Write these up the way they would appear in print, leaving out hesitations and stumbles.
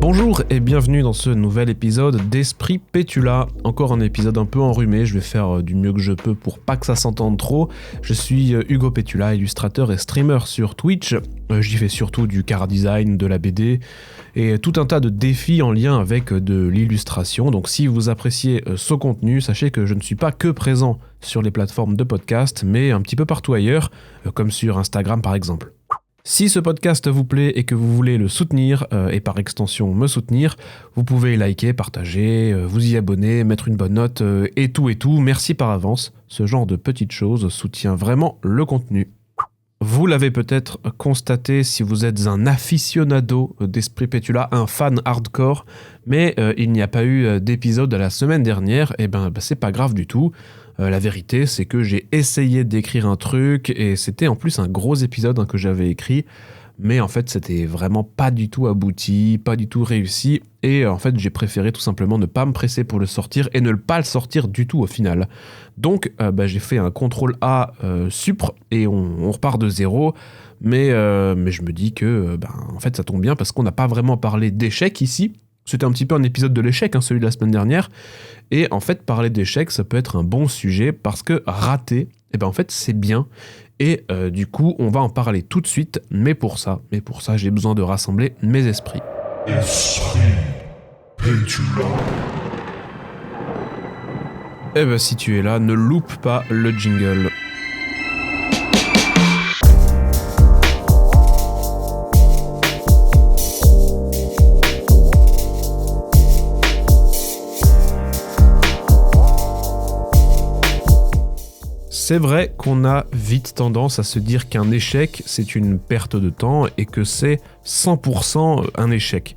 Bonjour et bienvenue dans ce nouvel épisode d'Esprit Pétula. Encore un épisode un peu enrhumé, je vais faire du mieux que je peux pour pas que ça s'entende trop. Je suis Hugo Pétula, illustrateur et streamer sur Twitch. J'y fais surtout du chara design, de la BD et tout un tas de défis en lien avec de l'illustration. Donc si vous appréciez ce contenu, sachez que je ne suis pas que présent sur les plateformes de podcast, mais un petit peu partout ailleurs, comme sur Instagram par exemple. Si ce podcast vous plaît et que vous voulez le soutenir, et par extension me soutenir, vous pouvez liker, partager, vous y abonner, mettre une bonne note, et tout. Merci par avance. Ce genre de petites choses soutient vraiment le contenu. Vous l'avez peut-être constaté si vous êtes un aficionado d'Esprit Pétula, un fan hardcore, mais il n'y a pas eu d'épisode la semaine dernière, et c'est pas grave du tout. La vérité, c'est que j'ai essayé d'écrire un truc et c'était en plus un gros épisode que j'avais écrit, mais en fait c'était vraiment pas du tout abouti, pas du tout réussi, et en fait j'ai préféré tout simplement ne pas me presser pour le sortir et ne pas le sortir du tout au final. Donc j'ai fait un CTRL-A supr et on repart de zéro, mais je me dis que en fait ça tombe bien parce qu'on n'a pas vraiment parlé d'échecs ici. C'était un petit peu un épisode de l'échec, celui de la semaine dernière. Et en fait, parler d'échec, ça peut être un bon sujet parce que rater, en fait, c'est bien. Et du coup, on va en parler tout de suite. Mais pour ça, j'ai besoin de rassembler mes esprits. Esprit Pétula. Si tu es là, ne loupe pas le jingle. C'est vrai qu'on a vite tendance à se dire qu'un échec, c'est une perte de temps et que c'est 100% un échec.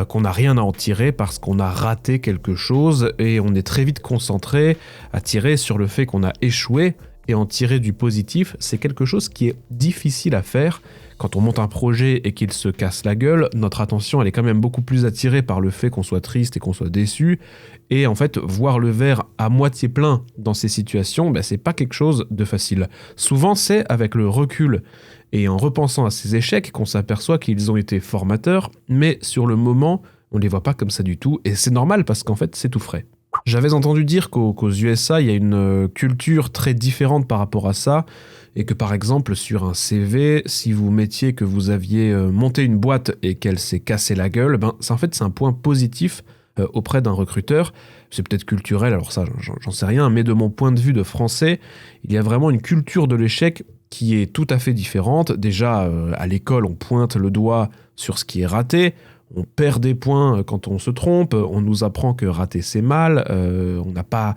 Qu'on n'a rien à en tirer parce qu'on a raté quelque chose et on est très vite concentré à tirer sur le fait qu'on a échoué et en tirer du positif. C'est quelque chose qui est difficile à faire. Quand on monte un projet et qu'il se casse la gueule, notre attention elle est quand même beaucoup plus attirée par le fait qu'on soit triste et qu'on soit déçu. Et en fait, voir le verre à moitié plein dans ces situations, c'est pas quelque chose de facile. Souvent, c'est avec le recul et en repensant à ces échecs qu'on s'aperçoit qu'ils ont été formateurs, mais sur le moment, on les voit pas comme ça du tout. Et c'est normal parce qu'en fait, c'est tout frais. J'avais entendu dire qu'aux USA, il y a une culture très différente par rapport à ça, et que par exemple sur un CV, si vous mettiez que vous aviez monté une boîte et qu'elle s'est cassée la gueule, c'est un point positif auprès d'un recruteur. C'est peut-être culturel, alors ça j'en sais rien, mais de mon point de vue de français, il y a vraiment une culture de l'échec qui est tout à fait différente. Déjà à l'école, on pointe le doigt sur ce qui est raté. On perd des points quand on se trompe, on nous apprend que rater c'est mal, on n'a pas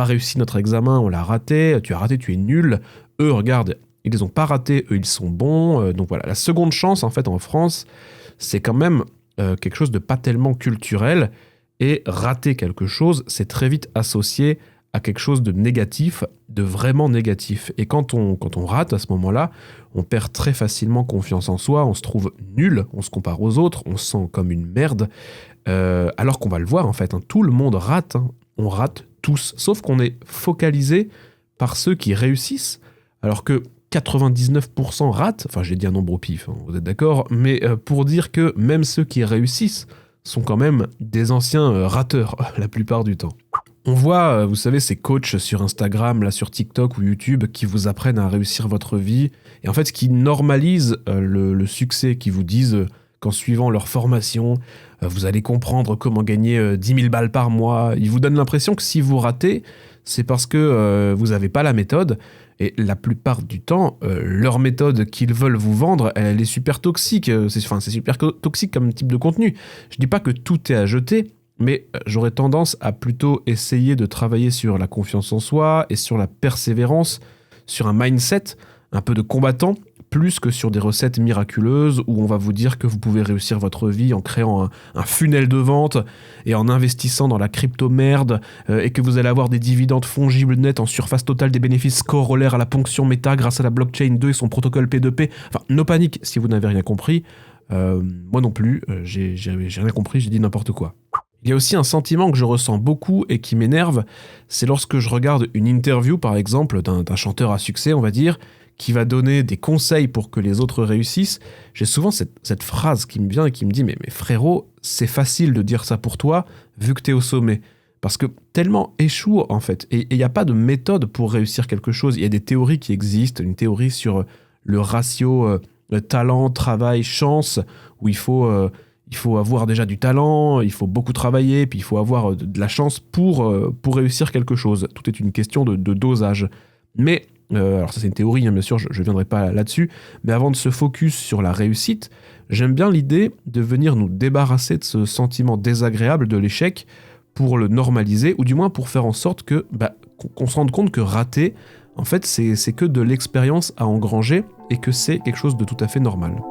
réussi notre examen, on l'a raté, tu as raté, tu es nul. Eux, regarde, ils les ont pas ratés, eux ils sont bons. Donc voilà, la seconde chance en fait en France, c'est quand même quelque chose de pas tellement culturel, et rater quelque chose, c'est très vite associé à quelque chose de négatif, de vraiment négatif. Et quand on rate à ce moment-là, on perd très facilement confiance en soi, on se trouve nul, on se compare aux autres, on se sent comme une merde, alors qu'on va le voir en fait, tout le monde rate, on rate tous, sauf qu'on est focalisé par ceux qui réussissent, alors que 99% ratent, j'ai dit un nombre au pif, vous êtes d'accord, mais pour dire que même ceux qui réussissent sont quand même des anciens rateurs la plupart du temps. On voit, vous savez, ces coachs sur Instagram, là, sur TikTok ou YouTube qui vous apprennent à réussir votre vie et en fait qui normalisent le succès, qui vous disent qu'en suivant leur formation, vous allez comprendre comment gagner 10 000 balles par mois. Ils vous donnent l'impression que si vous ratez, c'est parce que vous n'avez pas la méthode. Et la plupart du temps, leur méthode qu'ils veulent vous vendre, elle est super toxique. C'est super toxique comme type de contenu. Je dis pas que tout est à jeter, mais j'aurais tendance à plutôt essayer de travailler sur la confiance en soi et sur la persévérance, sur un mindset, un peu de combattant, plus que sur des recettes miraculeuses où on va vous dire que vous pouvez réussir votre vie en créant un funnel de vente et en investissant dans la crypto-merde et que vous allez avoir des dividendes fongibles nets en surface totale des bénéfices corollaires à la ponction méta grâce à la blockchain 2 et son protocole P2P. No panique si vous n'avez rien compris. Moi non plus, j'ai rien compris, j'ai dit n'importe quoi. Il y a aussi un sentiment que je ressens beaucoup et qui m'énerve, c'est lorsque je regarde une interview par exemple d'un chanteur à succès, on va dire, qui va donner des conseils pour que les autres réussissent, j'ai souvent cette phrase qui me vient et qui me dit mais frérot, c'est facile de dire ça pour toi vu que t'es au sommet. Parce que tellement échoue en fait. Et il n'y a pas de méthode pour réussir quelque chose. Il y a des théories qui existent, une théorie sur le ratio talent, travail, chance, où il faut avoir déjà du talent, il faut beaucoup travailler, puis il faut avoir de la chance pour réussir quelque chose. Tout est une question de dosage. Mais, alors ça c'est une théorie, hein, bien sûr, je ne viendrai pas là-dessus, mais avant de se focus sur la réussite, j'aime bien l'idée de venir nous débarrasser de ce sentiment désagréable de l'échec pour le normaliser, ou du moins pour faire en sorte qu'on se rende compte que rater, en fait, c'est que de l'expérience à engranger, et que c'est quelque chose de tout à fait normal.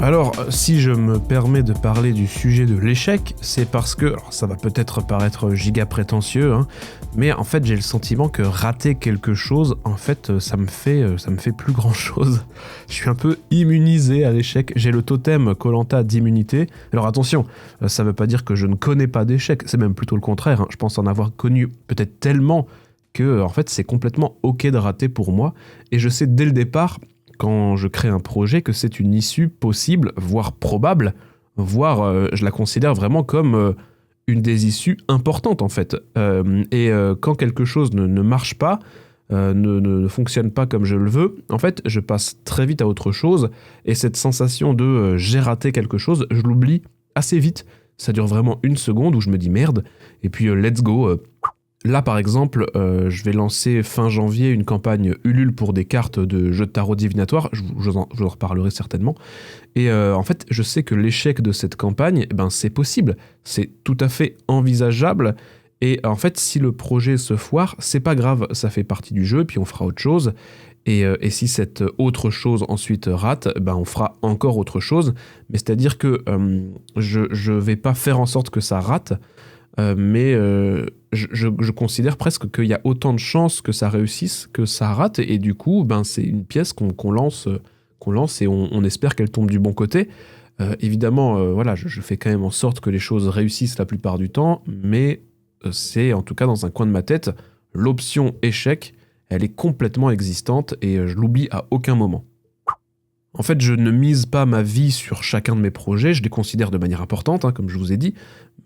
Alors, si je me permets de parler du sujet de l'échec, c'est parce que, alors ça va peut-être paraître giga prétentieux, hein, mais en fait j'ai le sentiment que rater quelque chose, en fait ça me fait plus grand chose. Je suis un peu immunisé à l'échec, j'ai le totem Koh-Lanta d'immunité. Alors attention, ça veut pas dire que je ne connais pas d'échec, c'est même plutôt le contraire, hein. Je pense en avoir connu peut-être tellement que en fait c'est complètement ok de rater pour moi, et je sais dès le départ, quand je crée un projet, que c'est une issue possible, voire probable, voire je la considère vraiment comme une des issues importantes en fait. Quand quelque chose ne marche pas, ne fonctionne pas comme je le veux, en fait je passe très vite à autre chose, et cette sensation de j'ai raté quelque chose, je l'oublie assez vite. Ça dure vraiment une seconde où je me dis merde, et puis let's go. Là, par exemple, je vais lancer fin janvier une campagne Ulule pour des cartes de jeux de tarot divinatoire. Je vous en reparlerai certainement. Et en fait, je sais que l'échec de cette campagne, c'est possible. C'est tout à fait envisageable. Et en fait, si le projet se foire, c'est pas grave. Ça fait partie du jeu, puis on fera autre chose. Et si cette autre chose ensuite rate, on fera encore autre chose. Mais c'est-à-dire que je vais pas faire en sorte que ça rate. Mais je considère presque qu'il y a autant de chances que ça réussisse que ça rate, et du coup c'est une pièce qu'on lance et on espère qu'elle tombe du bon côté. Évidemment voilà, je fais quand même en sorte que les choses réussissent la plupart du temps, mais c'est en tout cas dans un coin de ma tête, l'option échec, elle est complètement existante et je l'oublie à aucun moment. En fait, je ne mise pas ma vie sur chacun de mes projets, je les considère de manière importante, hein, comme je vous ai dit,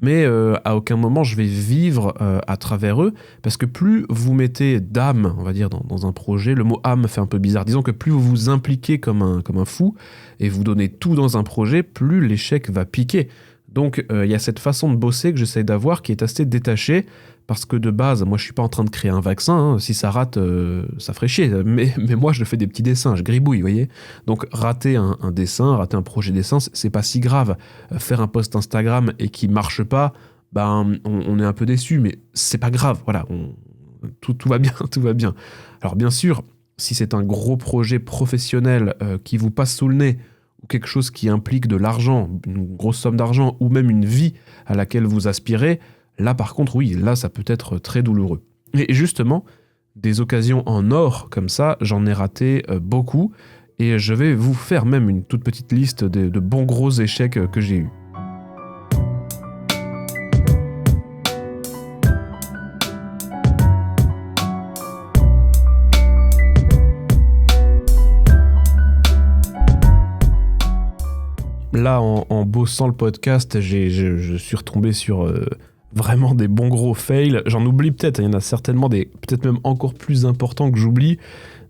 mais à aucun moment je vais vivre à travers eux, parce que plus vous mettez d'âme, on va dire, dans un projet, le mot âme fait un peu bizarre, disons que plus vous vous impliquez comme un fou, et vous donnez tout dans un projet, plus l'échec va piquer. Donc il y a cette façon de bosser que j'essaie d'avoir qui est assez détachée, parce que de base, moi je suis pas en train de créer un vaccin, hein. Si ça rate, ça ferait chier, mais moi je fais des petits dessins, je gribouille, vous voyez. Donc rater un dessin, rater un projet dessin, c'est pas si grave. Faire un post Instagram et qui marche pas, on est un peu déçu, mais c'est pas grave, voilà, tout va bien, tout va bien. Alors bien sûr, si c'est un gros projet professionnel qui vous passe sous le nez, ou quelque chose qui implique de l'argent, une grosse somme d'argent, ou même une vie à laquelle vous aspirez, là par contre oui, là ça peut être très douloureux. Et justement, des occasions en or comme ça, j'en ai raté beaucoup, et je vais vous faire même une toute petite liste de bons gros échecs que j'ai eus. Là, en bossant le podcast, je suis retombé sur vraiment des bons gros fails. J'en oublie peut-être, il y en a certainement des peut-être même encore plus importants que j'oublie,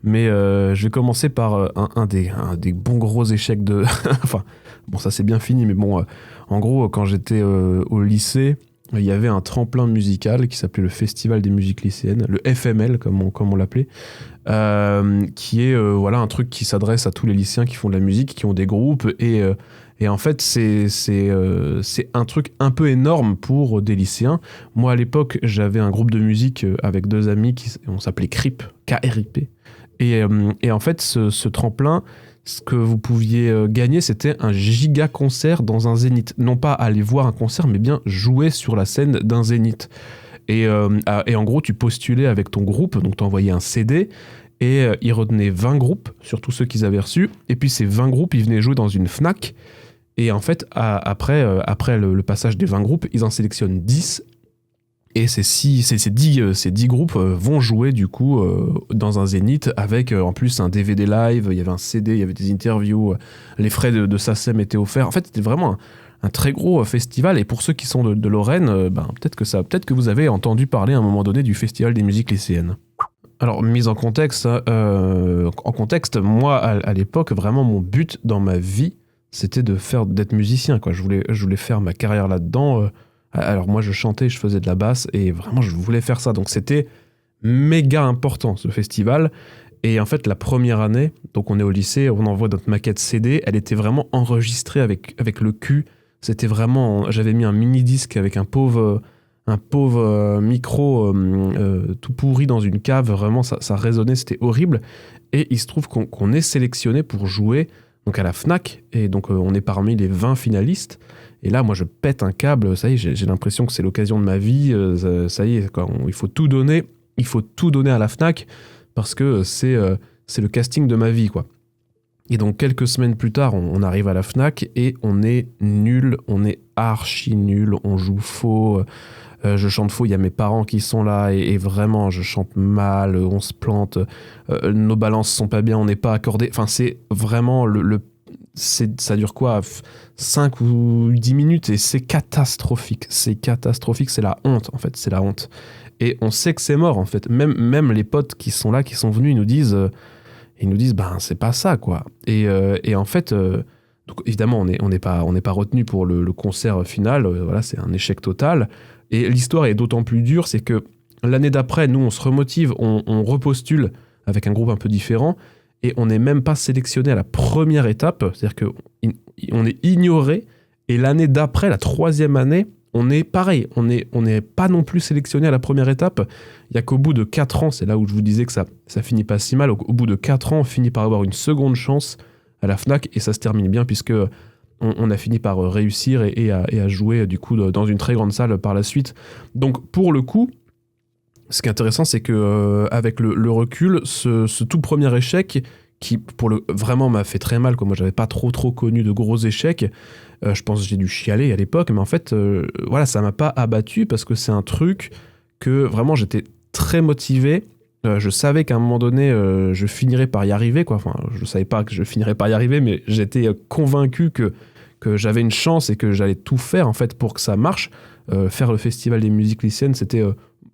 mais je vais commencer par un des bons gros échecs de... enfin, bon, ça c'est bien fini, mais bon, en gros, quand j'étais au lycée, il y avait un tremplin musical qui s'appelait le Festival des musiques lycéennes, le FML comme on l'appelait, qui est voilà, un truc qui s'adresse à tous les lycéens qui font de la musique, qui ont des groupes, et en fait c'est un truc un peu énorme pour des lycéens. Moi à l'époque j'avais un groupe de musique avec deux amis, on s'appelait KRIP, K-R-I-P, et en fait ce tremplin ce que vous pouviez gagner, c'était un giga concert dans un zénith. Non pas aller voir un concert, mais bien jouer sur la scène d'un zénith. Et en gros, tu postulais avec ton groupe, donc tu envoyais un CD, et ils retenaient 20 groupes sur tous ceux qu'ils avaient reçus. Et puis ces 20 groupes, ils venaient jouer dans une Fnac. Et en fait, après le passage des 20 groupes, ils en sélectionnent 10. Et ces 10 groupes vont jouer du coup dans un zénith avec en plus un DVD live, il y avait un CD, il y avait des interviews, les frais de SACEM étaient offerts. En fait, c'était vraiment un très gros festival. Et pour ceux qui sont de Lorraine, peut-être que vous avez entendu parler à un moment donné du Festival des musiques lycéennes. Alors, mise en contexte, moi, à l'époque, vraiment, mon but dans ma vie, c'était d'être musicien, quoi. Je voulais faire ma carrière là-dedans. Alors moi je chantais, je faisais de la basse et vraiment je voulais faire ça. Donc c'était méga important ce festival. Et en fait la première année, donc on est au lycée, on envoie notre maquette CD, elle était vraiment enregistrée avec le cul. C'était vraiment, j'avais mis un mini disque avec un pauvre micro tout pourri dans une cave. Vraiment ça résonnait, c'était horrible. Et il se trouve qu'on est sélectionné pour jouer donc à la Fnac. Et donc on est parmi les 20 finalistes. Et là, moi, je pète un câble. Ça y est, j'ai l'impression que c'est l'occasion de ma vie. Ça y est, quoi, il faut tout donner. Il faut tout donner à la Fnac parce que c'est le casting de ma vie, quoi. Et donc, quelques semaines plus tard, on arrive à la Fnac et on est nul. On est archi nul. On joue faux. Je chante faux. Il y a mes parents qui sont là et vraiment, je chante mal. On se plante. Nos balances sont pas bien. On n'est pas accordé. Enfin, c'est vraiment ça dure quoi 5 ou 10 minutes et c'est catastrophique, c'est la honte en fait, c'est la honte. Et on sait que c'est mort en fait, même les potes qui sont là, qui sont venus, ils nous disent ben c'est pas ça quoi. Et en fait, donc évidemment on n'est pas retenu pour le concert final, voilà, c'est un échec total. Et l'histoire est d'autant plus dure, c'est que l'année d'après, nous on se remotive, on repostule avec un groupe un peu différent. Et on n'est même pas sélectionné à la première étape, c'est-à-dire qu'on est ignoré, et l'année d'après, la 3e année, on est pareil, on n'est pas non plus sélectionné à la première étape. Il n'y a qu'au bout de 4 ans, c'est là où je vous disais que ça finit pas si mal, au bout de 4 ans, on finit par avoir une seconde chance à la Fnac, et ça se termine bien, puisque on a fini par réussir et à jouer du coup dans une très grande salle par la suite. Donc pour le coup, ce qui est intéressant, c'est que avec le recul, ce tout premier échec qui vraiment m'a fait très mal, quoi. Moi j'avais pas trop connu de gros échecs, je pense que j'ai dû chialer à l'époque, mais en fait voilà, ça m'a pas abattu parce que c'est un truc que vraiment j'étais très motivé. Je savais qu'à un moment donné je finirais par y arriver, quoi. Enfin, je savais pas que je finirais par y arriver, mais j'étais convaincu que j'avais une chance et que j'allais tout faire en fait pour que ça marche. Faire le festival des musiques lycéennes, c'était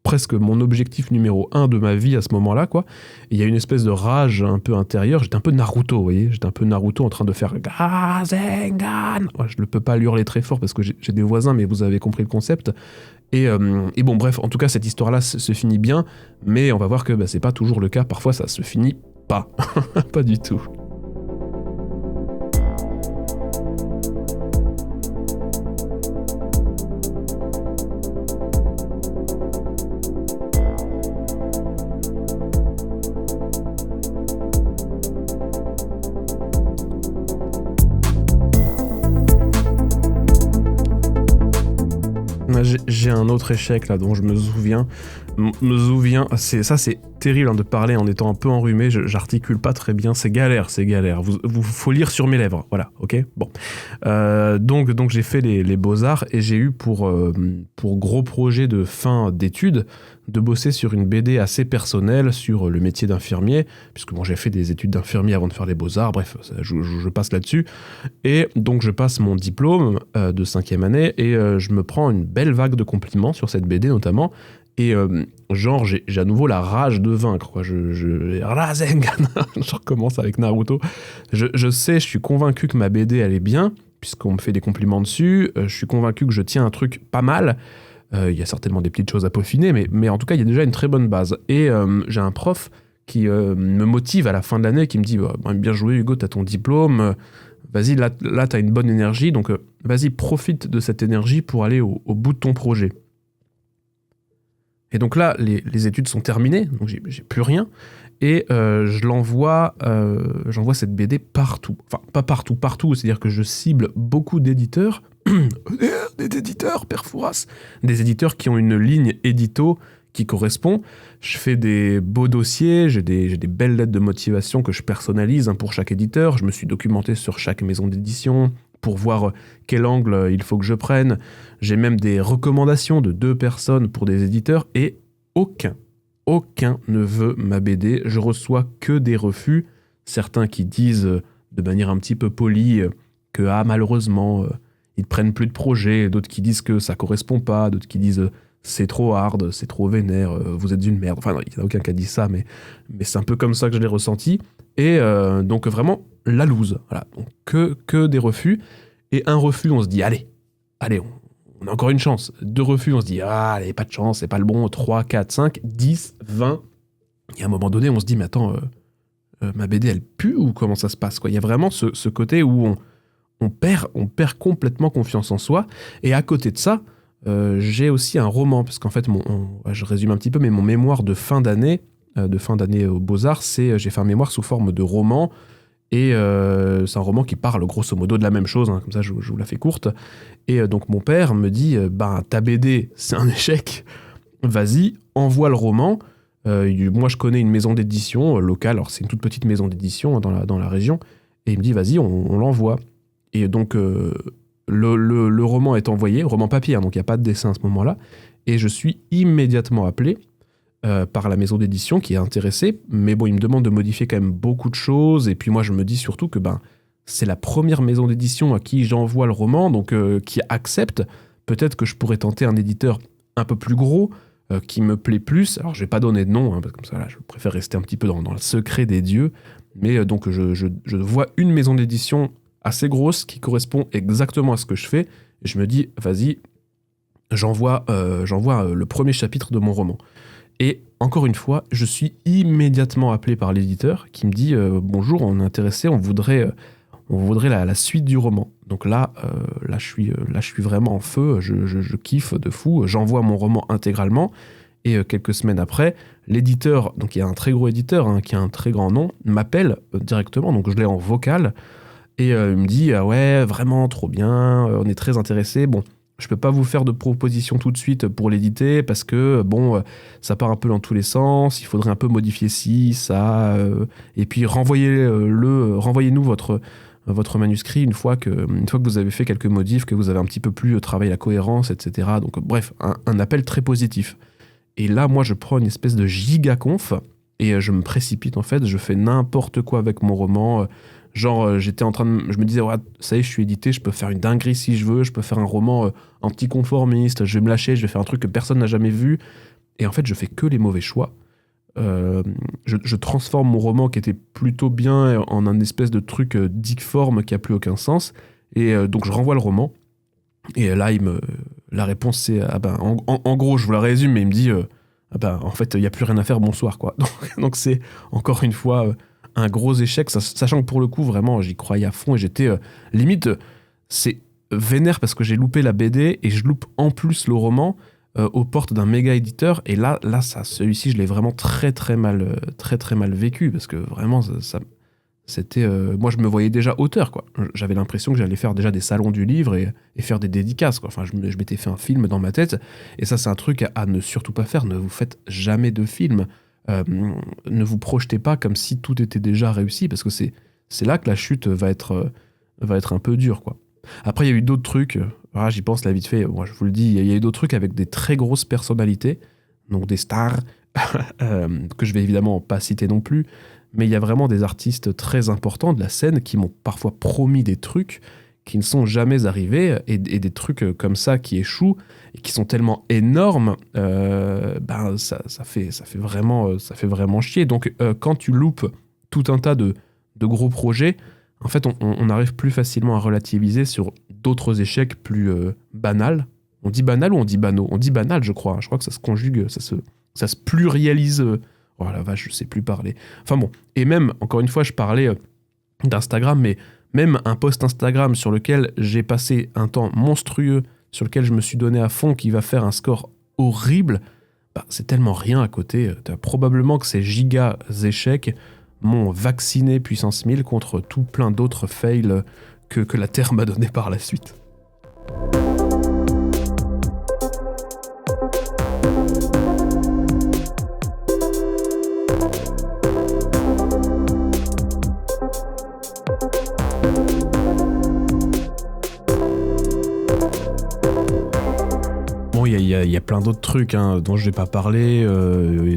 presque mon objectif numéro 1 de ma vie à ce moment-là, quoi. Il y a une espèce de rage un peu intérieure. J'étais un peu Naruto, vous voyez. J'étais un peu Naruto en train de faire Rasengan. Ouais, je ne peux pas hurler très fort parce que j'ai des voisins, mais vous avez compris le concept. Et bon, bref, en tout cas, cette histoire-là se finit bien, mais on va voir que c'est pas toujours le cas. Parfois, ça se finit pas. Pas du tout. J'ai un autre échec là dont je me souviens. C'est terrible de parler en étant un peu enrhumé. J'articule pas très bien. C'est galère. Faut lire sur mes lèvres. Voilà, ok. Bon. Donc j'ai fait les Beaux-Arts et j'ai eu pour gros projet de fin d'études de bosser sur une BD assez personnelle sur le métier d'infirmier, puisque j'ai fait des études d'infirmier avant de faire les Beaux-Arts. Bref, je passe là-dessus. Et donc je passe mon diplôme de 5e année et je me prends une belle vague de compliments sur cette BD notamment. Et j'ai à nouveau la rage de vaincre, quoi. Rasengan. Je recommence avec Naruto. Je sais, je suis convaincu que ma BD elle est bien, puisqu'on me fait des compliments dessus. Je suis convaincu que je tiens un truc pas mal. Il y a certainement des petites choses à peaufiner, mais en tout cas, il y a déjà une très bonne base. Et j'ai un prof qui me motive à la fin de l'année, qui me dit bien joué Hugo, t'as ton diplôme, vas-y, là t'as une bonne énergie, donc vas-y, profite de cette énergie pour aller au bout de ton projet. Et donc là, les études sont terminées, donc j'ai plus rien. Et j'envoie cette BD partout. Enfin, pas partout, c'est-à-dire que je cible beaucoup d'éditeurs. Des éditeurs, Père Fouras. Des éditeurs qui ont une ligne édito qui correspond. Je fais des beaux dossiers, j'ai des belles lettres de motivation que je personnalise pour chaque éditeur. Je me suis documenté sur chaque maison d'édition pour voir quel angle il faut que je prenne. J'ai même des recommandations de 2 personnes pour des éditeurs et aucun ne veut ma BD. Je reçois que des refus. Certains qui disent de manière un petit peu polie que malheureusement ils prennent plus de projets, d'autres qui disent que ça correspond pas, d'autres qui disent c'est trop hard, c'est trop vénère, vous êtes une merde. Enfin, il n'y en a aucun qui a dit ça, mais c'est un peu comme ça que je l'ai ressenti. Et donc vraiment, la loose. Voilà. Donc, que des refus. Et un refus, on se dit, allez, on a encore une chance. 2 refus, on se dit, allez, pas de chance, c'est pas le bon. 3, 4, 5, 10, 20. Et à un moment donné, on se dit, mais attends, ma BD, elle pue ou comment ça se passe, quoi. Il y a vraiment ce côté où on perd complètement confiance en soi. Et à côté de ça, j'ai aussi un roman, parce qu'en fait, je résume un petit peu, mais mon mémoire de fin d'année aux Beaux-Arts, j'ai fait un mémoire sous forme de roman, et c'est un roman qui parle grosso modo de la même chose, comme ça je vous la fais courte. Et donc mon père me dit, ta BD, c'est un échec, vas-y, envoie le roman. Moi je connais une maison d'édition locale, alors c'est une toute petite maison d'édition dans la région, et il me dit, vas-y, on l'envoie. Et donc, le roman est envoyé, roman papier, donc il n'y a pas de dessin à ce moment-là, et je suis immédiatement appelé par la maison d'édition qui est intéressée, mais bon, il me demande de modifier quand même beaucoup de choses, et puis moi je me dis surtout que c'est la première maison d'édition à qui j'envoie le roman, donc qui accepte. Peut-être que je pourrais tenter un éditeur un peu plus gros, qui me plaît plus. Alors je vais pas donner de nom, parce que comme ça là, je préfère rester un petit peu dans le secret des dieux, mais donc je vois une maison d'édition assez grosse qui correspond exactement à ce que je fais, et je me dis, vas-y, j'envoie le premier chapitre de mon roman. Et encore une fois, je suis immédiatement appelé par l'éditeur qui me dit, bonjour, on est intéressé, on voudrait la suite du roman. Donc là je suis vraiment en feu, je kiffe de fou, j'envoie mon roman intégralement, et quelques semaines après, l'éditeur, donc il y a un très gros éditeur qui a un très grand nom, m'appelle directement, donc je l'ai en vocal. Et il me dit, ouais, vraiment, trop bien, on est très intéressés. Bon, je peux pas vous faire de proposition tout de suite pour l'éditer, parce que, ça part un peu dans tous les sens, il faudrait un peu modifier ci, ça, et puis renvoyez-nous votre manuscrit une fois que vous avez fait quelques modifs, que vous avez un petit peu plus travaillé la cohérence, etc. Donc, bref, un appel très positif. Et là, moi, je prends une espèce de giga-conf, et je me précipite, en fait, je fais n'importe quoi avec mon roman. J'étais en train de... Je me disais, ouais, ça y est, je suis édité, je peux faire une dinguerie si je veux, je peux faire un roman anticonformiste, je vais me lâcher, je vais faire un truc que personne n'a jamais vu. Et en fait, je fais que les mauvais choix. Je transforme mon roman qui était plutôt bien en un espèce de truc dicforme qui a plus aucun sens. Et donc, je renvoie le roman. Et là, la réponse, c'est... en gros, je vous la résume, mais il me dit... en fait, il n'y a plus rien à faire, bonsoir, quoi. Donc c'est, encore une fois... un gros échec, sachant que pour le coup, vraiment, j'y croyais à fond et j'étais limite, c'est vénère parce que j'ai loupé la BD et je loupe en plus le roman aux portes d'un méga éditeur. Et là, celui-ci, je l'ai vraiment très très mal vécu, parce que vraiment, c'était, moi, je me voyais déjà auteur, quoi. J'avais l'impression que j'allais faire déjà des salons du livre et faire des dédicaces, quoi. Enfin, je m'étais fait un film dans ma tête, et ça, c'est un truc à ne surtout pas faire. Ne vous faites jamais de film. Ne vous projetez pas comme si tout était déjà réussi, parce que c'est là que la chute va être un peu dure, quoi. Après, il y a eu d'autres trucs, j'y pense là vite fait, moi, je vous le dis, il y a eu d'autres trucs avec des très grosses personnalités, donc des stars, que je vais évidemment pas citer non plus, mais il y a vraiment des artistes très importants de la scène qui m'ont parfois promis des trucs qui ne sont jamais arrivés, et des trucs comme ça qui échouent et qui sont tellement énormes, ça fait vraiment chier. Donc quand tu loupes tout un tas de gros projets, en fait on arrive plus facilement à relativiser sur d'autres échecs plus banals. On dit banal ou on dit banaux? On dit banal, je crois. Je crois que ça se conjugue, ça se plurialise. Oh la vache, je sais plus parler. Enfin bon, et même, encore une fois, je parlais d'Instagram, mais même un post Instagram sur lequel j'ai passé un temps monstrueux, sur lequel je me suis donné à fond, qui va faire un score horrible, c'est tellement rien à côté. Probablement que ces gigas échecs m'ont vacciné puissance 1000 contre tout plein d'autres fails que la Terre m'a donné par la suite. Bon, il y a plein d'autres trucs dont je vais pas parler,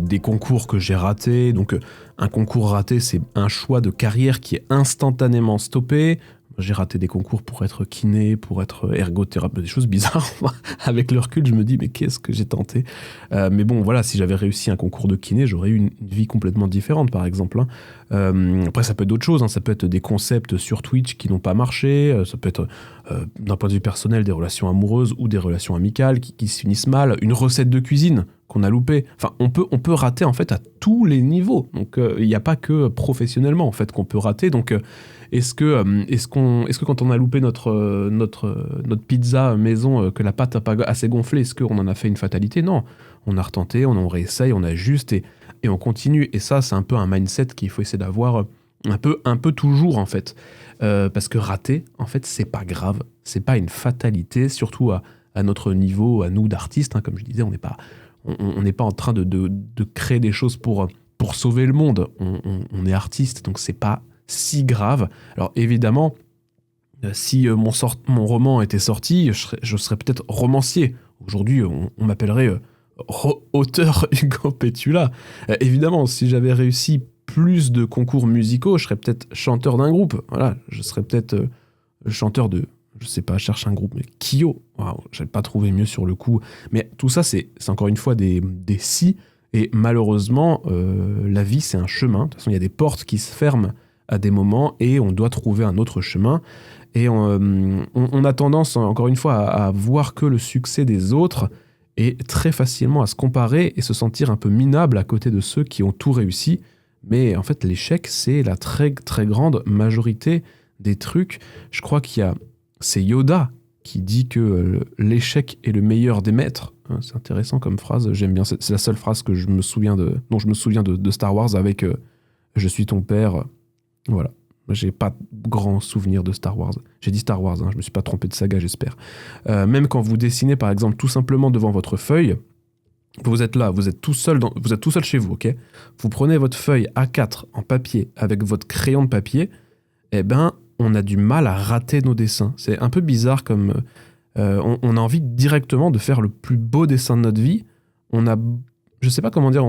des concours que j'ai ratés. Donc, un concours raté, c'est un choix de carrière qui est instantanément stoppé. J'ai raté des concours pour être kiné, pour être ergothérapeute, des choses bizarres. Avec le recul, je me dis, mais qu'est-ce que j'ai tenté ? Mais bon, voilà, si j'avais réussi un concours de kiné, j'aurais eu une vie complètement différente, par exemple. Après, ça peut être d'autres choses. Ça peut être des concepts sur Twitch qui n'ont pas marché. Ça peut être, d'un point de vue personnel, des relations amoureuses ou des relations amicales qui se finissent mal. Une recette de cuisine qu'on a loupée. Enfin, on peut rater, en fait, à tous les niveaux. Donc, il n'y a pas que professionnellement, en fait, qu'on peut rater. Donc, est-ce que quand on a loupé notre pizza maison, que la pâte n'a pas assez gonflé, est-ce qu'on en a fait une fatalité ? Non. On a retenté, on réessaye, on ajuste et on continue. Et ça, c'est un peu un mindset qu'il faut essayer d'avoir un peu toujours, en fait. Parce que rater, en fait, c'est pas grave. C'est pas une fatalité, surtout à notre niveau, à nous d'artistes. Comme je disais, on n'est pas en train de créer des choses pour sauver le monde. On est artiste, donc c'est pas si grave. Alors évidemment, si mon roman était sorti, je serais peut-être romancier. Aujourd'hui, on m'appellerait auteur Hugo Pétula. Évidemment, si j'avais réussi plus de concours musicaux, je serais peut-être chanteur d'un groupe. Voilà, je serais peut-être chanteur de, je sais pas, cherche un groupe, mais Kyo. Waouh, j'avais pas trouvé mieux sur le coup. Mais tout ça, c'est encore une fois des si. Et malheureusement, la vie, c'est un chemin. De toute façon, il y a des portes qui se ferment à des moments et on doit trouver un autre chemin. Et on a tendance, encore une fois, à voir que le succès des autres et très facilement à se comparer et se sentir un peu minable à côté de ceux qui ont tout réussi. Mais en fait, l'échec, c'est la très, très grande majorité des trucs. Je crois c'est Yoda qui dit que l'échec est le meilleur des maîtres. C'est intéressant comme phrase, j'aime bien. C'est la seule phrase dont je me souviens de Star Wars avec « Je suis ton père ». Voilà. J'ai pas de grands souvenirs de Star Wars. J'ai dit Star Wars, je me suis pas trompé de saga, j'espère. Même quand vous dessinez, par exemple, tout simplement devant votre feuille, vous êtes là, vous êtes tout seul chez vous, ok ? Vous prenez votre feuille A4 en papier avec votre crayon de papier, on a du mal à rater nos dessins. C'est un peu bizarre comme... on a envie directement de faire le plus beau dessin de notre vie. Je sais pas comment dire,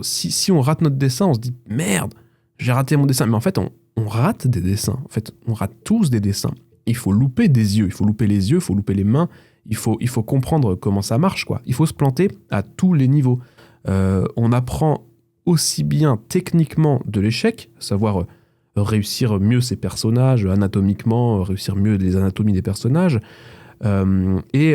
si on rate notre dessin, on se dit « Merde !» j'ai raté mon dessin. Mais en fait, on rate des dessins. En fait, on rate tous des dessins. Il faut louper des yeux, il faut louper les yeux, il faut louper les mains. Il faut comprendre comment ça marche, quoi. Il faut se planter à tous les niveaux. On apprend aussi bien techniquement de l'échec, savoir réussir mieux ses personnages, anatomiquement, réussir mieux les anatomies des personnages. Et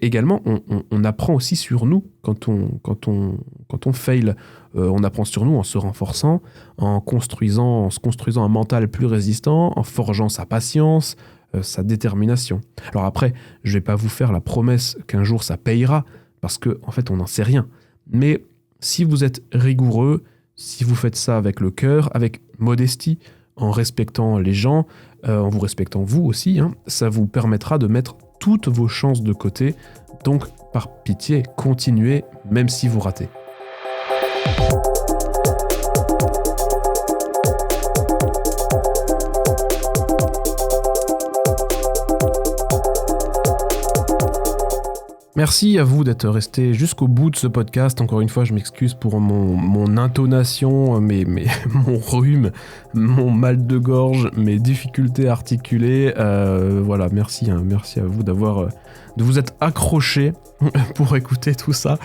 également, on apprend aussi sur nous quand on fail. On apprend sur nous en se renforçant, en se construisant un mental plus résistant, en forgeant sa patience, sa détermination. Alors après, je vais pas vous faire la promesse qu'un jour ça payera, parce que en fait, on n'en sait rien. Mais si vous êtes rigoureux, si vous faites ça avec le cœur, avec modestie, en respectant les gens, en vous respectant vous aussi, ça vous permettra de mettre toutes vos chances de côté. Donc, par pitié, continuez, même si vous ratez. Merci à vous d'être resté jusqu'au bout de ce podcast. Encore une fois, je m'excuse pour mon intonation, mon rhume, mon mal de gorge, mes difficultés articulées. Voilà, merci à vous de vous être accrochés pour écouter tout ça.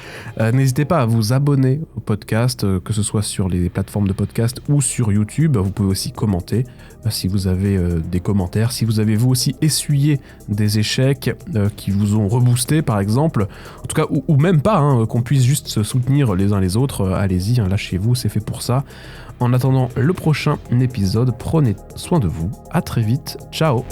N'hésitez pas à vous abonner au podcast, que ce soit sur les plateformes de podcast ou sur YouTube. Vous pouvez aussi commenter si vous avez des commentaires, si vous avez vous aussi essuyé des échecs qui vous ont reboosté par exemple, en tout cas, ou même pas, qu'on puisse juste se soutenir les uns les autres. Allez-y, lâchez-vous, c'est fait pour ça. En attendant le prochain épisode, prenez soin de vous. À très vite. Ciao.